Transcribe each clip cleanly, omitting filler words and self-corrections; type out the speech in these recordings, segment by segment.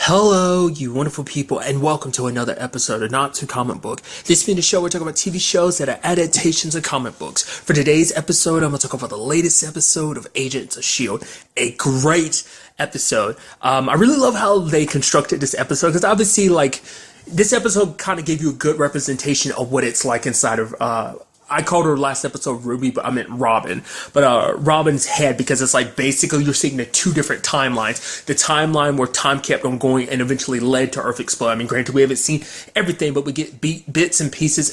Hello, you wonderful people, and welcome to another episode of Not Too Comic Book. This being the show, we're talking about TV shows that are adaptations of comic books. For today's episode, I'm going to talk about the latest episode of Agents of S.h.i.e.L.D. A great episode. I really love how they constructed this episode, because obviously, this episode kind of gave you a good representation of what it's like inside of, I called her last episode Ruby, but I meant Robin. But Robin's head, because it's like basically you're seeing the two different timelines. The timeline where time kept on going and eventually led to Earth explode. I mean, granted, we haven't seen everything, but we get bits and pieces,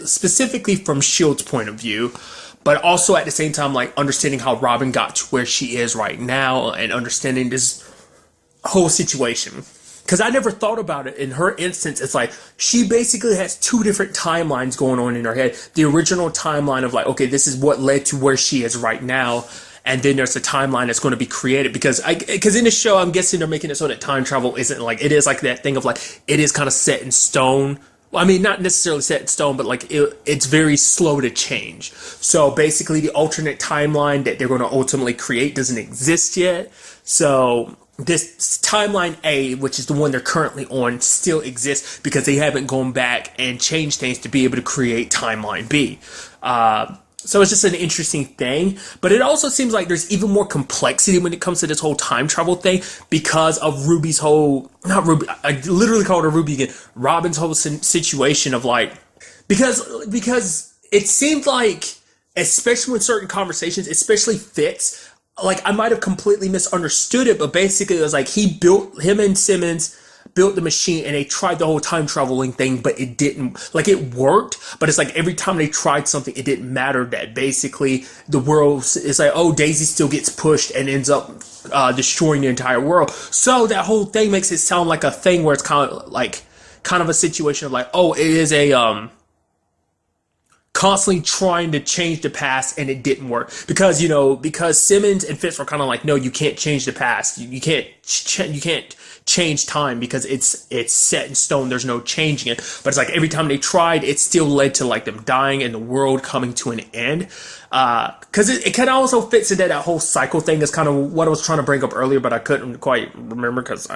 specifically from S.h.i.e.L.D.'s point of view. But also at the same time, like understanding how Robin got to where she is right now and understanding this whole situation. Because I never thought about it. In her instance, it's like she basically has two different timelines going on in her head. The original timeline of like, okay, this is what led to where she is right now. And then there's a timeline that's going to be created. Because in the show, I'm guessing they're making it so that time travel isn't like, it is like that thing of like, it is kind of set in stone. Well, I mean, not necessarily set in stone, but like it's very slow to change. So basically the alternate timeline that they're going to ultimately create doesn't exist yet. So this timeline A, which is the one they're currently on, still exists because they haven't gone back and changed things to be able to create timeline B. So it's just an interesting thing, but it also seems like there's even more complexity when it comes to this whole time travel thing because of Ruby's whole, not Ruby, I literally called her Ruby again, Robin's whole situation of like, because it seemed like, especially with certain conversations, especially Fitz, like I might have completely misunderstood it, but basically it was like him and Simmons built the machine and they tried the whole time traveling thing, but it didn't, like it worked, but it's like every time they tried something, it didn't matter that basically the world is like, oh, Daisy still gets pushed and ends up destroying the entire world. So that whole thing makes it sound like a thing where it's kind of a situation of like, oh, it is a, constantly trying to change the past and it didn't work because Simmons and Fitz were kind of like, no, you can't change the past. You can't change time because it's set in stone. There's no changing it. But it's like every time they tried, it still led to like them dying and the world coming to an end. Cause it kind of also fits into that whole cycle thing. Is kind of what I was trying to bring up earlier, but I couldn't quite remember because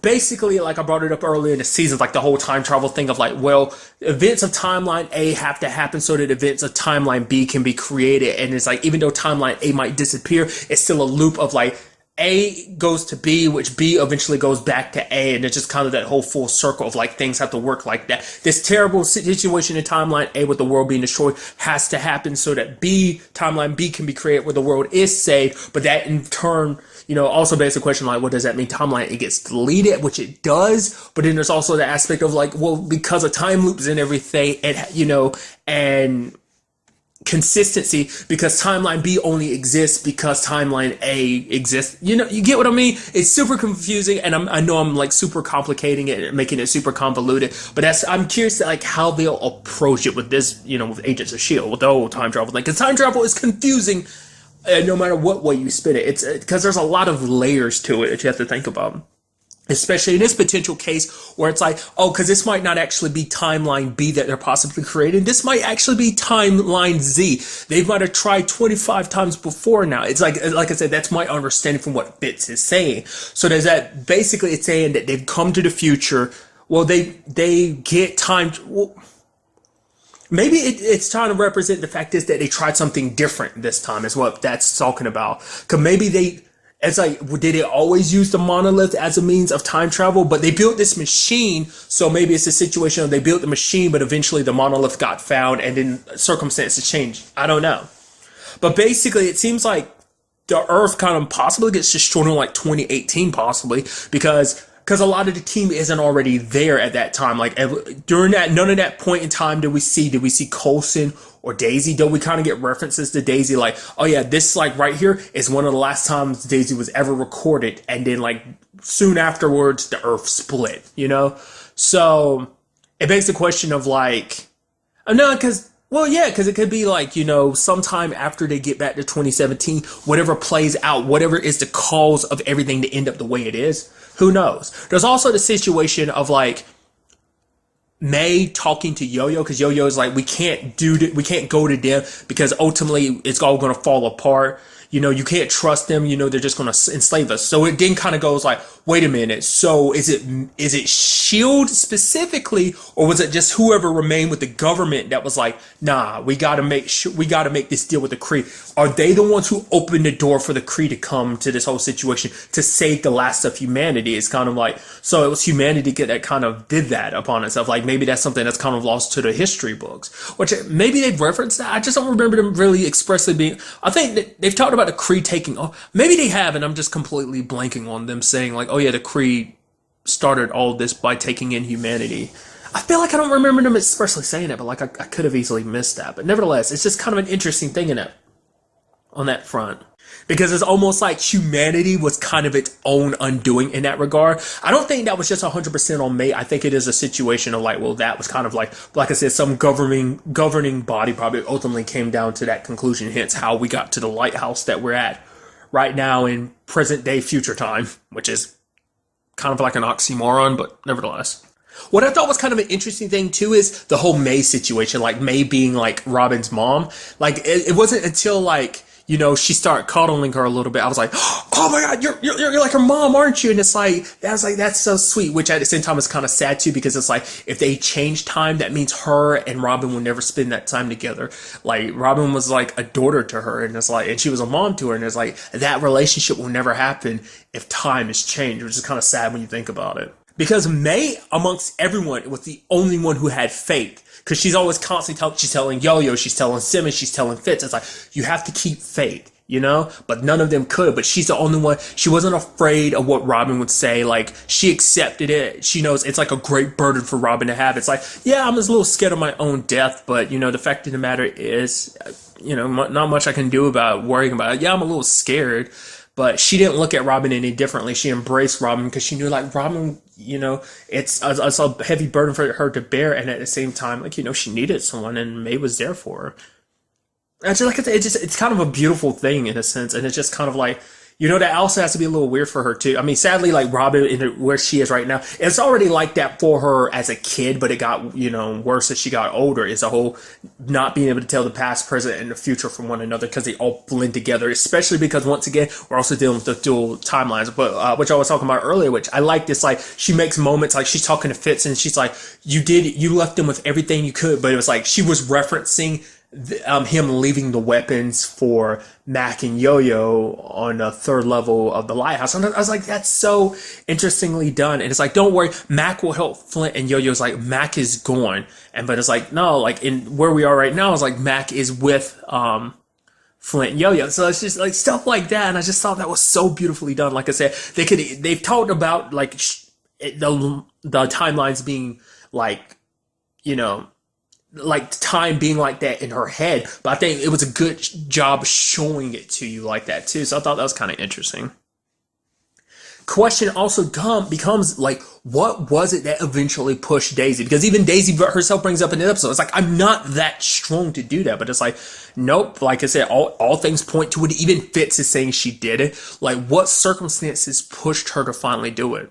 basically, like I brought it up earlier in the season, like the whole time travel thing of like, well, events of timeline A have to happen so that events of timeline B can be created. And it's like, even though timeline A might disappear, it's still a loop of like, A goes to B, which B eventually goes back to A, and it's just kind of that whole full circle of like things have to work like that. This terrible situation in timeline A with the world being destroyed has to happen so that timeline B can be created where the world is saved, but that in turn, also begs the question like, what does that mean? Timeline A gets deleted, which it does, but then there's also the aspect of like, well, because of time loops and everything, and consistency, because timeline B only exists because timeline A exists. You get what I mean? It's super confusing, and I know I'm like super complicating it and making it super convoluted, but I'm curious to like how they'll approach it with this, with Agents of S.h.i.e.L.D., with the whole time travel thing, because time travel is confusing no matter what way you spin it. It's because there's a lot of layers to it that you have to think about. Especially in this potential case where it's like, oh, because this might not actually be timeline B that they're possibly creating. This might actually be timeline Z. They might have tried 25 times before now. It's like I said, that's my understanding from what Fitz is saying. So there's that, basically it's saying that they've come to the future. Well, they get time. Well, maybe it's trying to represent the fact is that they tried something different this time is what that's talking about. Because maybe it's like, did they always use the monolith as a means of time travel? But they built this machine, so maybe it's a situation of they built the machine, but eventually the monolith got found and then circumstances changed. I don't know. But basically, it seems like the Earth kind of possibly gets destroyed in like 2018, possibly, because a lot of the team isn't already there at that time. Like during that, none of that point in time did we see Coulson or Daisy, though we kind of get references to Daisy, like, oh yeah, this like right here is one of the last times Daisy was ever recorded, and then like soon afterwards the Earth split, So it begs the question of like, no, because it could be like, sometime after they get back to 2017, whatever plays out, whatever is the cause of everything to end up the way it is, who knows? There's also the situation of like May talking to Yo-Yo, because Yo-Yo is like, we can't go to them because ultimately it's all going to fall apart. You can't trust them. They're just going to enslave us. So it then kind of goes like, wait a minute. So is it S.H.I.E.L.D. specifically, or was it just whoever remained with the government that was like, nah, we got to make this deal with the Kree? Are they the ones who opened the door for the Kree to come to this whole situation to save the last of humanity? It's kind of like, so it was humanity that kind of did that upon itself. Like maybe that's something that's kind of lost to the history books, which maybe they've referenced that. I just don't remember them really expressly being. I think that they've talked about the Kree taking. Oh, maybe they have, and I'm just completely blanking on them saying like, oh yeah, the Kree started all this by taking in humanity. I feel like I don't remember them expressly saying it, but like I could have easily missed that. But nevertheless, it's just kind of an interesting thing in it on that front. Because it's almost like humanity was kind of its own undoing in that regard. I don't think that was just 100% on May. I think it is a situation of like, well, that was kind of like I said, some governing body probably ultimately came down to that conclusion. Hence how we got to the lighthouse that we're at right now in present day future time, which is kind of like an oxymoron, but nevertheless. What I thought was kind of an interesting thing too is the whole May situation, like May being like Robin's mom. Like it wasn't until like, you know, she started coddling her a little bit. I was like, oh my God, you're like her mom, aren't you? And it's like, that's so sweet, which at the same time is kind of sad too, because it's like, if they change time, that means her and Robin will never spend that time together. Like Robin was like a daughter to her, and it's like, and she was a mom to her. And it's like, that relationship will never happen if time is changed, which is kind of sad when you think about it. Because May, amongst everyone, was the only one who had faith. Because she's always constantly she's telling Yo-Yo, she's telling Simmons, she's telling Fitz. It's like, you have to keep faith, you know? But none of them could. But she's the only one. She wasn't afraid of what Robin would say. Like, she accepted it. She knows it's like a great burden for Robin to have. It's like, yeah, I'm just a little scared of my own death. But, you know, the fact of the matter is, you know, not much I can do about worrying about it. Yeah, I'm a little scared. But she didn't look at Robin any differently. She embraced Robin because she knew, like, Robin, you know, it's a heavy burden for her to bear. And at the same time, like, you know, she needed someone, and May was there for her. And just like it's kind of a beautiful thing in a sense. And it's just kind of like, you know, that also has to be a little weird for her too. I mean, sadly, like Robin, where she is right now, it's already like that for her as a kid, but it got, you know, worse as she got older. It's a whole not being able to tell the past, present, and the future from one another because they all blend together, especially because once again, we're also dealing with the dual timelines, but which I was talking about earlier, which I like this, like she makes moments, like she's talking to Fitz and she's like, you left them with everything you could, but it was like she was referencing him leaving the weapons for Mac and Yo-Yo on the third level of the lighthouse. And I was like, that's so interestingly done. And it's like, don't worry, Mac will help Flint. And Yo-Yo's like, Mac is gone. But it's like, no, like in where we are right now is like Mac is with Flint and Yo-Yo. So it's just like stuff like that. And I just thought that was so beautifully done. Like I said, they've talked about like the timelines being like, you know, like time being like that in her head, but I think it was a good job showing it to you like that too. So I thought that was kind of interesting. Question also becomes like, what was it that eventually pushed Daisy? Because even Daisy herself brings up in the episode, it's like, I'm not that strong to do that, but it's like, nope. Like I said, all things point to it. Even Fitz is saying she did it. Like, what circumstances pushed her to finally do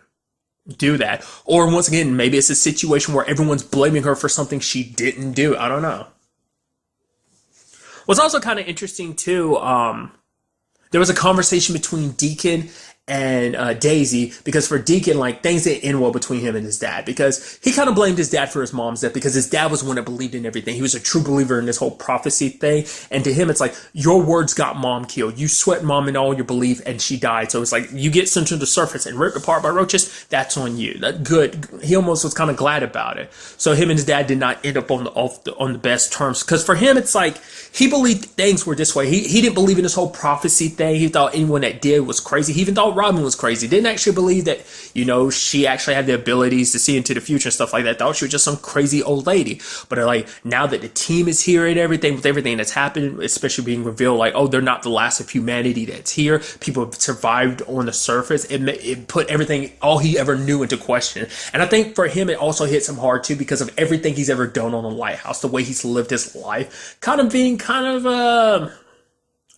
that? Or once again, maybe it's a situation where everyone's blaming her for something she didn't do. I don't know. What's also kind of interesting too, there was a conversation between Deacon and Daisy, because for Deacon, like, things didn't end well between him and his dad, because he kind of blamed his dad for his mom's death, because his dad was the one that believed in everything. He was a true believer in this whole prophecy thing, and to him, it's like, your words got mom killed. You sweat mom in all your belief, and she died. So it's like, you get sent to the surface and ripped apart by roaches, that's on you. That good. He almost was kind of glad about it. So him and his dad did not end up on the best terms, because for him, it's like, he believed things were this way. He didn't believe in this whole prophecy thing. He thought anyone that did was crazy. He even thought Robin was crazy. Didn't actually believe that, you know, she actually had the abilities to see into the future and stuff like that. Thought she was just some crazy old lady. But like, now that the team is here and everything, with everything that's happened, especially being revealed, like, oh, they're not the last of humanity that's here. People have survived on the surface. It put everything, all he ever knew, into question. And I think for him, it also hits him hard too, because of everything he's ever done on the lighthouse, the way he's lived his life, kind of being I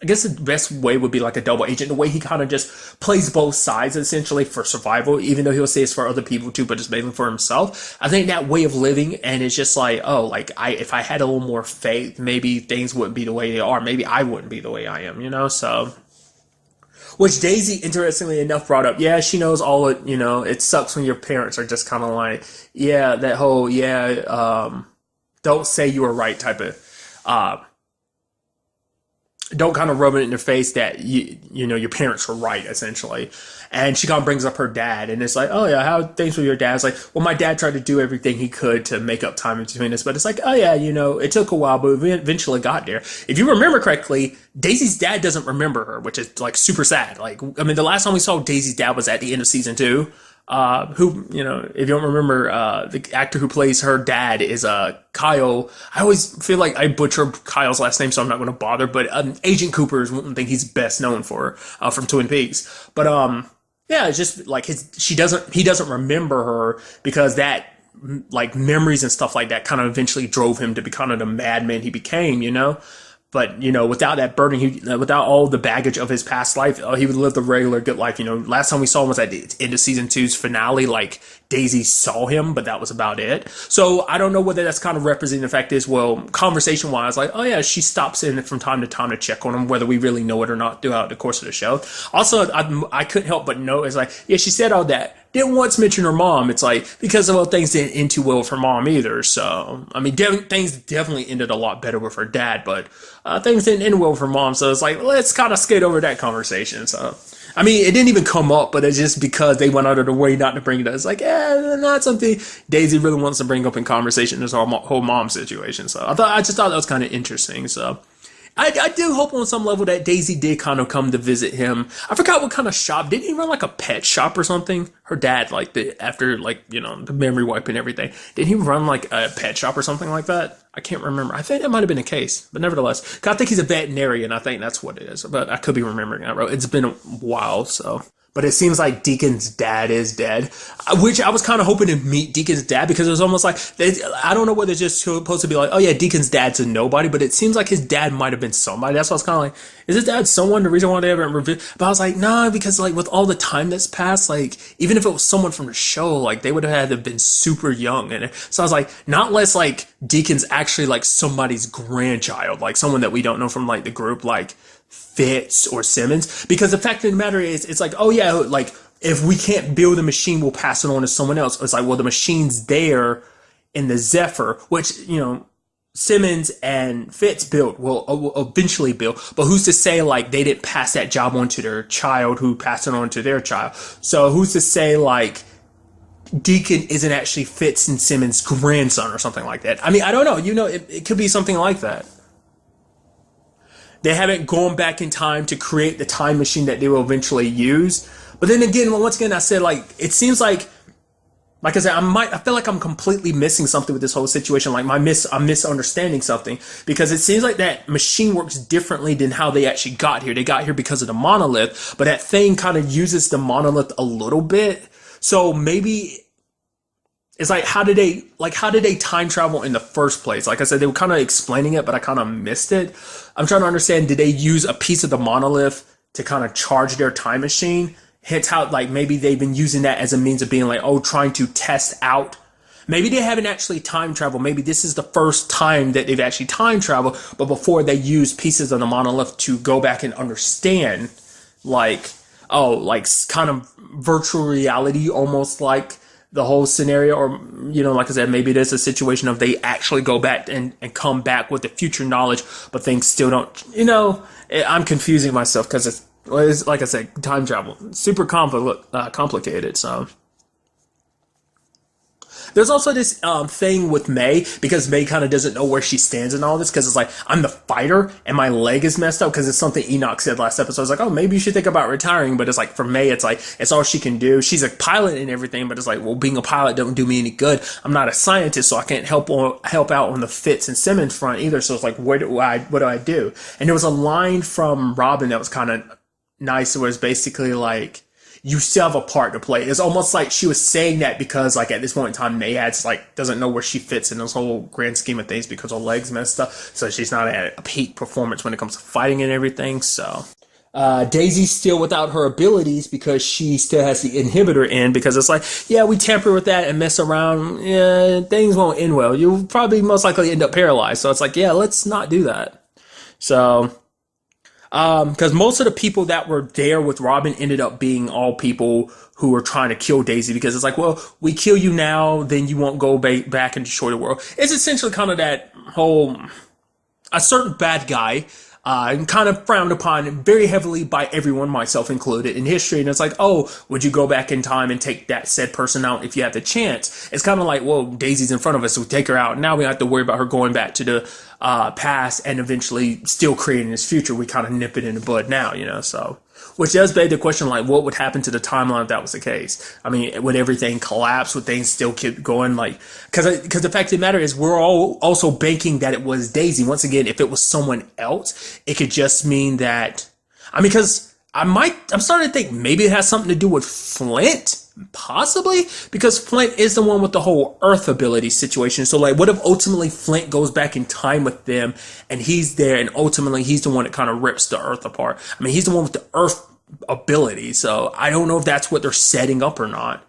guess the best way would be like a double agent, the way he kind of just plays both sides essentially for survival, even though he'll say it's for other people too, but just mainly for himself. I think that way of living, and it's just like, oh, like if I had a little more faith, maybe things wouldn't be the way they are. Maybe I wouldn't be the way I am, you know? So Which Daisy, interestingly enough, brought up. Yeah, she knows all it. You know, it sucks when your parents are just kind of like, yeah, that whole don't say you were right type of. Uh, don't kind of rub it in their face that you know your parents were right essentially. And she kind of brings up her dad, and it's like, oh yeah, how things with your dad? It's like, well, my dad tried to do everything he could to make up time between us, but it's like, oh yeah, you know, it took a while, but we eventually got there. If you remember correctly, Daisy's dad doesn't remember her, which is like super sad. Like, I mean, the last time we saw Daisy's dad was at the end of season 2. Who, you know, if you don't remember, the actor who plays her dad is Kyle. I always feel like I butcher Kyle's last name, so I'm not going to bother. But Agent Cooper is one thing he's best known for from Twin Peaks. But yeah, it's just like he doesn't remember her because that like memories and stuff like that kind of eventually drove him to be kind of the madman he became, you know. But you know, without that burden, without all the baggage of his past life, he would live the regular good life. You know, last time we saw him was at the end of season 2's finale. Like Daisy saw him, but that was about it. So I don't know whether that's kind of representing the fact is, well, conversation wise, like, oh yeah, she stops in from time to time to check on him, whether we really know it or not throughout the course of the show. Also, I couldn't help but know it's like, yeah, she said all that. Didn't once mention her mom. It's like, because well, things didn't end too well with her mom either. So, I mean, things definitely ended a lot better with her dad, but things didn't end well with her mom. So it's like, let's kind of skate over that conversation. So, I mean, it didn't even come up, but it's just because they went out of the way not to bring it up. It's like, not something Daisy really wants to bring up in conversation, this whole mom situation. So I just thought that was kind of interesting. So. I do hope on some level that Daisy did kind of come to visit him. I forgot what kind of shop. Didn't he run like a pet shop or something? Her dad, like after like, you know, the memory wipe and everything. Did he run like a pet shop or something like that? I can't remember. I think that might have been the case, but nevertheless, I think he's a veterinarian. I think that's what it is, but I could be remembering that wrong. It's been a while, so. But it seems like Deacon's dad is dead, which I was kind of hoping to meet Deacon's dad because it was almost like, I don't know whether it's just supposed to be like, oh yeah, Deacon's dad's a nobody, but it seems like his dad might have been somebody. That's why I was kind of like, is his dad someone? The reason why they haven't revealed, but I was like, nah, because like with all the time that's passed, like even if it was someone from the show, like they would have had to have been super young. And so I was like, not less like Deacon's actually like somebody's grandchild, like someone that we don't know from like the group, like Fitz or Simmons, because the fact of the matter is, it's like, oh yeah, like if we can't build a machine, we'll pass it on to someone else. It's like, well, the machine's there in the Zephyr, which, you know, Simmons and Fitz built, will eventually build, but who's to say like they didn't pass that job on to their child who passed it on to their child? So who's to say like Deacon isn't actually Fitz and Simmons' grandson or something like that? I mean, I don't know. You know, it could be something like that. They haven't gone back in time to create the time machine that they will eventually use. But then again, once again, I said, like, it seems like I said, I feel like I'm completely missing something with this whole situation. Like I'm misunderstanding something because it seems like that machine works differently than how they actually got here. They got here because of the monolith, but that thing kind of uses the monolith a little bit. So maybe it's like, how did they time travel in the first place? Like I said, they were kind of explaining it, but I kind of missed it. I'm trying to understand, did they use a piece of the monolith to kind of charge their time machine? Hence how, like, maybe they've been using that as a means of being like, oh, trying to test out. Maybe they haven't actually time traveled. Maybe this is the first time that they've actually time traveled, but before they use pieces of the monolith to go back and understand, like, oh, like kind of virtual reality, almost like the whole scenario. Or, you know, like I said, maybe there's a situation of they actually go back and come back with the future knowledge, but things still don't, you know, I'm confusing myself because it's like I said, time travel, super complicated. So there's also this thing with May, because May kind of doesn't know where she stands in all this, because it's like, I'm the fighter and my leg is messed up, because it's something Enoch said last episode. It's like, oh, maybe you should think about retiring. But it's like, for May, it's like, it's all she can do. She's a pilot and everything, but it's like, well, being a pilot doesn't do me any good. I'm not a scientist, so I can't help out on the Fitz and Simmons front either. So it's like, what do I do? And there was a line from Robin that was kind of nice. It was basically like, you still have a part to play. It's almost like she was saying that because, like, at this point in time, Mayhad's like doesn't know where she fits in this whole grand scheme of things because her legs messed up. So she's not at a peak performance when it comes to fighting and everything. So Daisy's still without her abilities because she still has the inhibitor in, because it's like, yeah, we tamper with that and mess around. Yeah, things won't end well. You'll probably most likely end up paralyzed. So it's like, yeah, let's not do that. So Because most of the people that were there with Robin ended up being all people who were trying to kill Daisy, because it's like, well, we kill you now, then you won't go back and destroy the world. It's essentially kind of that whole, a certain bad guy, and kind of frowned upon very heavily by everyone, myself included, in history. And it's like, oh, would you go back in time and take that said person out if you had the chance? It's kind of like, well, Daisy's in front of us, so we take her out. Now we don't have to worry about her going back to the past and eventually still creating this future. We kind of nip it in the bud now, so. Which does beg the question, like, what would happen to the timeline if that was the case? I mean, would everything collapse? Would things still keep going? Like, because the fact of the matter is, we're all also banking that it was Daisy. Once again, if it was someone else, it could just mean that. I mean, because I'm starting to think maybe it has something to do with Flint. Possibly, because Flint is the one with the whole Earth ability situation. So, like, what if ultimately Flint goes back in time with them and he's there, and ultimately he's the one that kind of rips the Earth apart? I mean, he's the one with the Earth ability. So, I don't know if that's what they're setting up or not.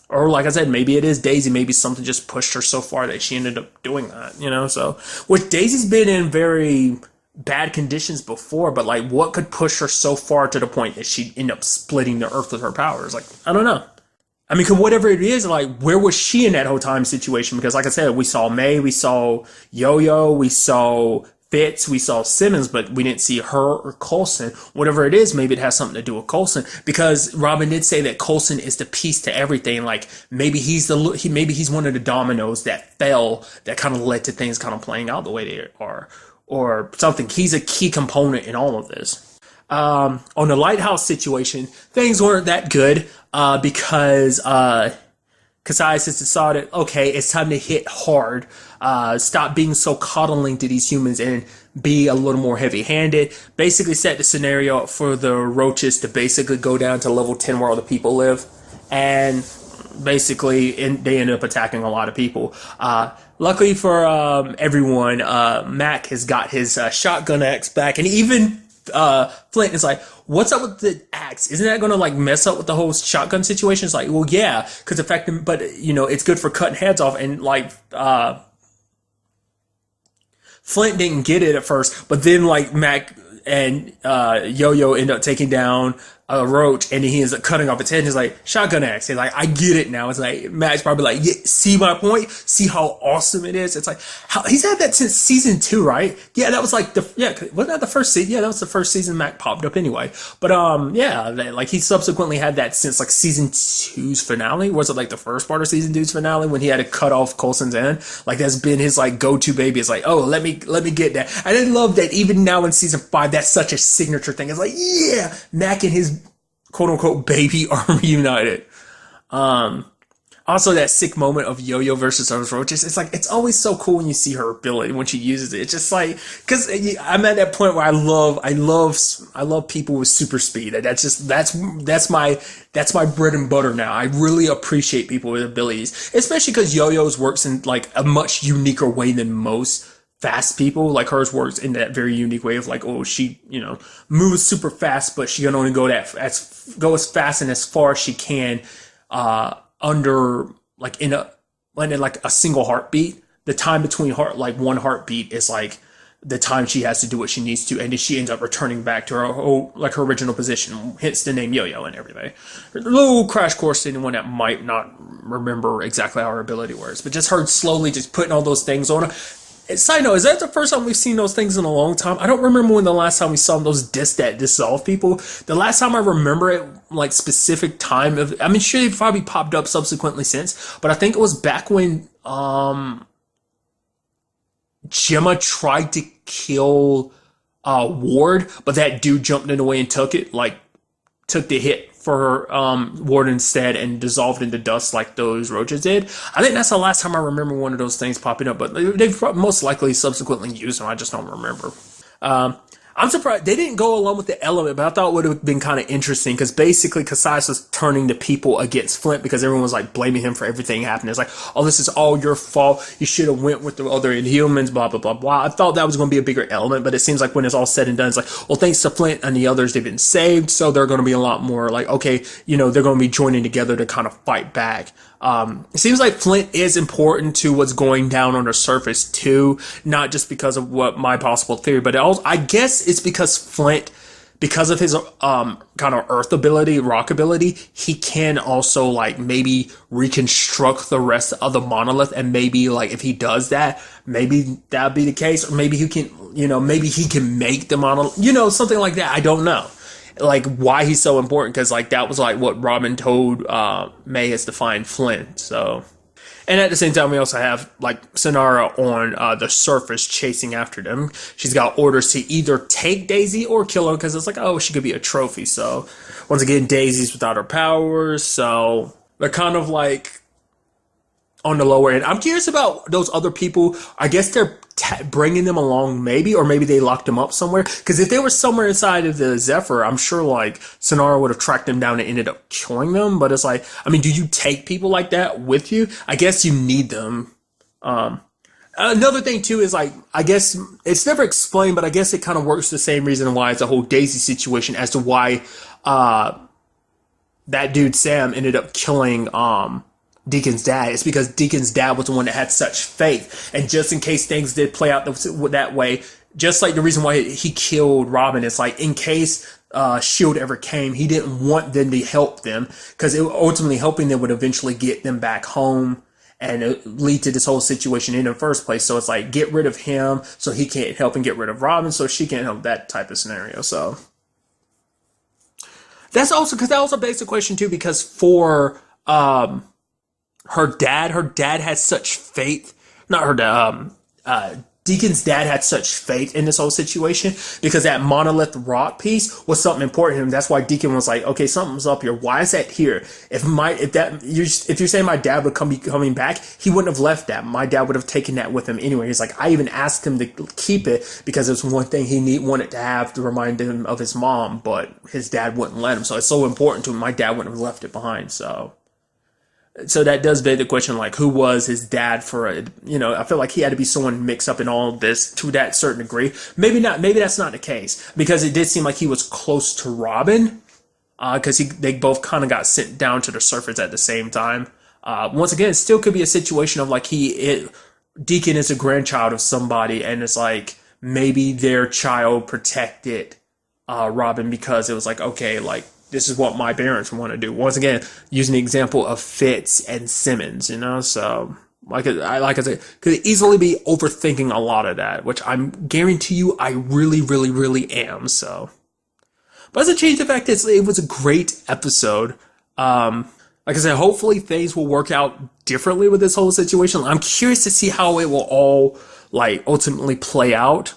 Or, like I said, maybe it is Daisy. Maybe something just pushed her so far that she ended up doing that, So, which Daisy's been in very bad conditions before, but like, what could push her so far to the point that she'd end up splitting the Earth with her powers? Like, I don't know. I mean, whatever it is, like, where was she in that whole time situation? Because, like I said, we saw May, we saw Yo-Yo, we saw Fitz, we saw Simmons, but we didn't see her or Coulson. Whatever it is, maybe it has something to do with Coulson, because Robin did say that Coulson is the piece to everything. Like, maybe he's one of the dominoes that fell that kind of led to things kind of playing out the way they are. Or something. He's a key component in all of this. On the lighthouse situation, things weren't that good because Cassius has decided, okay, it's time to hit hard. Stop being so coddling to these humans and be a little more heavy-handed. Basically set the scenario up for the roaches to basically go down to level 10 where all the people live. And basically, they end up attacking a lot of people. Luckily for everyone, Mac has got his shotgun axe back, and even Flint is like, "What's up with the axe? Isn't that going to like mess up with the whole shotgun situation?" It's like, well, yeah, because the fact, but it's good for cutting heads off, and like Flint didn't get it at first, but then like Mac and Yo-Yo end up taking down a roach, and he ends up cutting off its head. And he's like, shotgun axe. He's like, I get it now. It's like, Matt's probably like, yeah, see my point? See how awesome it is? It's like, he's had that since season 2, right? Yeah, that was like wasn't that the first season? Yeah, that was the first season Mac popped up anyway. But yeah, like he subsequently had that since like season 2's finale. Was it like the first part of season 2's finale when he had to cut off Coulson's end? Like that's been his like go-to baby. It's like, oh, let me get that. And I love that even now in season 5, that's such a signature thing. It's like, yeah, Mac and his quote-unquote baby are reunited. Also that sick moment of Yo-Yo versus those roaches. It's like, it's always so cool when you see her ability when she uses it. It's just like, because I'm at that point where I love people with super speed. That's my bread and butter now. I really appreciate people with abilities, especially because Yo-Yo's works in like a much uniquer way than most fast people. Like hers works in that very unique way of like, oh, she moves super fast, but she can only go as fast and as far as she can under like in a single heartbeat. The time between one heartbeat is like the time she has to do what she needs to, and then she ends up returning back to her original position, hence the name Yo-Yo and everything. A little crash course to anyone that might not remember exactly how her ability works, but just her slowly just putting all those things on her. Side note, is that the first time we've seen those things in a long time? I don't remember when the last time we saw those discs that dissolve people. The last time I remember it, like specific time of, I mean, sure, they've probably popped up subsequently since, but I think it was back when Gemma tried to kill Ward, but that dude jumped in the way and took the hit for Ward instead and dissolved into dust like those roaches did. I think that's the last time I remember one of those things popping up, but they've most likely subsequently used them. I just don't remember. I'm surprised they didn't go along with the element, but I thought it would have been kind of interesting because basically Cassius was turning the people against Flint because everyone was like blaming him for everything happening. It's like, oh, this is all your fault. You should have went with the other Inhumans, blah, blah, blah, blah. I thought that was going to be a bigger element, but it seems like when it's all said and done, it's like, well, thanks to Flint and the others, they've been saved. So they're going to be a lot more like, okay, they're going to be joining together to kind of fight back. It seems like Flint is important to what's going down on the surface too, not just because of what my possible theory, but also, I guess it's because Flint, because of his kind of earth ability, rock ability, he can also like maybe reconstruct the rest of the monolith, and maybe like if he does that, maybe that'd be the case, or maybe he can, maybe he can make the monolith, something like that. I don't know, like why he's so important, because like that was like what Robin told May is to find Flint. So. And at the same time, we also have like Sonara on the surface chasing after them. She's got orders to either take Daisy or kill her, because it's like, oh, she could be a trophy. So once again, Daisy's without her powers, so they're kind of like on the lower end. I'm curious about those other people. I guess they're bringing them along, maybe, or maybe they locked them up somewhere. Because if they were somewhere inside of the Zephyr, I'm sure like Sonara would have tracked them down and ended up killing them. But it's like, I mean, do you take people like that with you? I guess you need them. Another thing too is like, I guess it's never explained, but I guess it kind of works the same reason why it's a whole Daisy situation as to why that dude Sam ended up killing Deacon's dad. It's because Deacon's dad was the one that had such faith, and just in case things did play out that way, just like the reason why he killed Robin, it's like in case S.h.i.e.L.D. ever came, he didn't want them to help them, because ultimately helping them would eventually get them back home and lead to this whole situation in the first place. So it's like, get rid of him so he can't help, and get rid of Robin so she can't help, that type of scenario. So that's also, because that also begs the question too, because for her dad had such faith, not her dad, Deacon's dad had such faith in this whole situation, because that monolith rock piece was something important to him. That's why Deacon was like, okay, something's up here. Why is that here? If you're saying my dad would be coming back, he wouldn't have left that. My dad would have taken that with him anyway. He's like, I even asked him to keep it because it was one thing he wanted to have to remind him of his mom, but his dad wouldn't let him. So it's so important to him. My dad wouldn't have left it behind. So that does beg the question, like, who was his dad for I feel like he had to be someone mixed up in all of this to that certain degree. Maybe not, maybe that's not the case, because it did seem like he was close to Robin, because they both kind of got sent down to the surface at the same time. Once again, it still could be a situation of like Deacon is a grandchild of somebody, and it's like maybe their child protected Robin, because it was like, okay, like, this is what my parents want to do. Once again, using the example of Fitz and Simmons, so like I said, could easily be overthinking a lot of that, which I'm guarantee you I really, really, really am. So, but as a change, the fact is, it was a great episode. Like I said, hopefully things will work out differently with this whole situation. I'm curious to see how it will all like ultimately play out.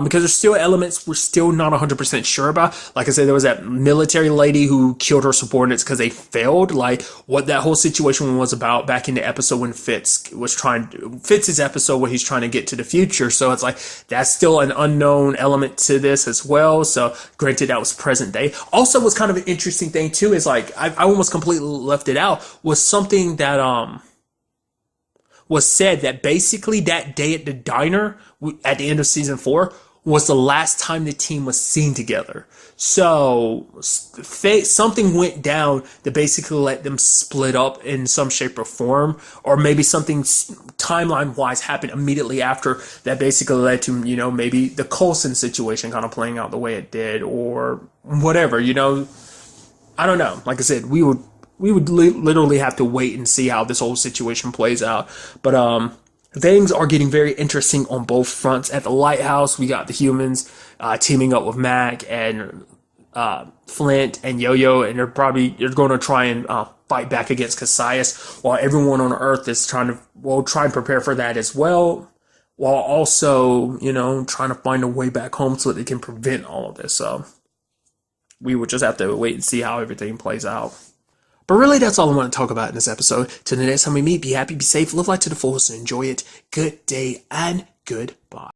Because there's still elements we're still not 100% sure about. Like I said, there was that military lady who killed her subordinates because they failed. Like, what that whole situation was about back in the episode when Fitz's episode where he's trying to get to the future. So it's like, that's still an unknown element to this as well. So granted, that was present day. Also, what's kind of an interesting thing too is like, I almost completely left it out, was something that, was said that basically that day at the diner at the end of season 4 was the last time the team was seen together. So something went down that basically let them split up in some shape or form, or maybe something timeline wise happened immediately after that basically led to, maybe the Coulson situation kind of playing out the way it did, or whatever, I don't know. Like I said, we would literally have to wait and see how this whole situation plays out. But things are getting very interesting on both fronts. At the lighthouse, we got the humans teaming up with Mac and Flint and Yo-Yo, and they're going to try and fight back against Cassius, while everyone on Earth is try and prepare for that as well, while also, trying to find a way back home so that they can prevent all of this. So we would just have to wait and see how everything plays out. But really, that's all I want to talk about in this episode. Till the next time we meet, be happy, be safe, live life to the fullest, and enjoy it. Good day and goodbye.